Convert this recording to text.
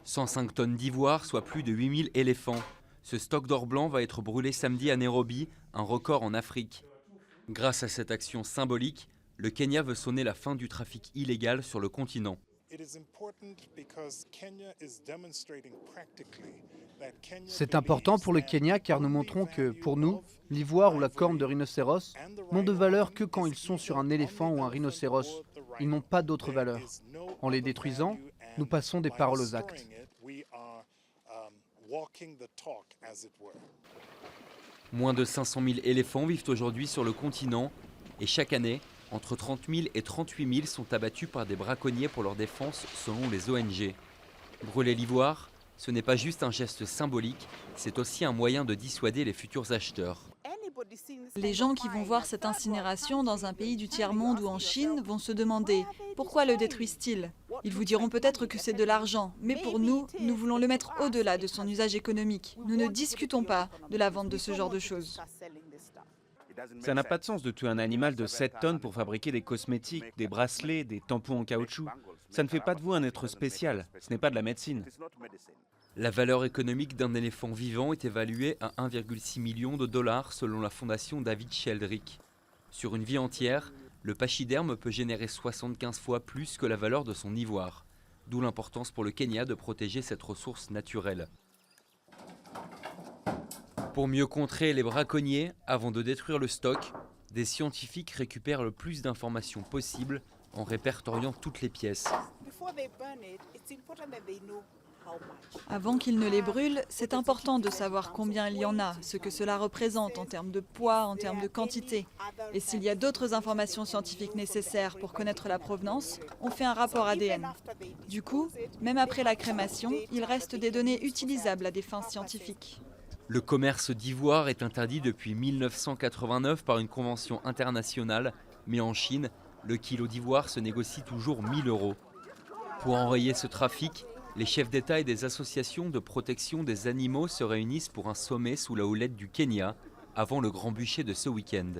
105 tonnes d'ivoire, soit plus de 8000 éléphants. Ce stock d'or blanc va être brûlé samedi à Nairobi, un record en Afrique. Grâce à cette action symbolique, le Kenya veut sonner la fin du trafic illégal sur le continent. C'est important pour le Kenya car nous montrons que, pour nous, l'ivoire ou la corne de rhinocéros n'ont de valeur que quand ils sont sur un éléphant ou un rhinocéros. Ils n'ont pas d'autre valeur. En les détruisant, nous passons des paroles aux actes. Moins de 500 000 éléphants vivent aujourd'hui sur le continent et chaque année, entre 30 000 et 38 000 sont abattus par des braconniers pour leur défense selon les ONG. Brûler l'ivoire, ce n'est pas juste un geste symbolique, c'est aussi un moyen de dissuader les futurs acheteurs. Les gens qui vont voir cette incinération dans un pays du tiers-monde ou en Chine vont se demander pourquoi le détruisent-ils? Ils vous diront peut-être que c'est de l'argent, mais pour nous, nous voulons le mettre au-delà de son usage économique. Nous ne discutons pas de la vente de ce genre de choses. Ça n'a pas de sens de tuer un animal de 7 tonnes pour fabriquer des cosmétiques, des bracelets, des tampons en caoutchouc. Ça ne fait pas de vous un être spécial, ce n'est pas de la médecine. La valeur économique d'un éléphant vivant est évaluée à 1,6 million de dollars selon la fondation David Sheldrick. Sur une vie entière, le pachyderme peut générer 75 fois plus que la valeur de son ivoire. D'où l'importance pour le Kenya de protéger cette ressource naturelle. Pour mieux contrer les braconniers, avant de détruire le stock, des scientifiques récupèrent le plus d'informations possible en répertoriant toutes les pièces. Avant qu'ils ne les brûlent, c'est important de savoir combien il y en a, ce que cela représente en termes de poids, en termes de quantité. Et s'il y a d'autres informations scientifiques nécessaires pour connaître la provenance, on fait un rapport ADN. Du coup, même après la crémation, il reste des données utilisables à des fins scientifiques. Le commerce d'ivoire est interdit depuis 1989 par une convention internationale, mais en Chine, le kilo d'ivoire se négocie toujours 1 000 €. Pour enrayer ce trafic, les chefs d'État et des associations de protection des animaux se réunissent pour un sommet sous la houlette du Kenya avant le grand bûcher de ce week-end.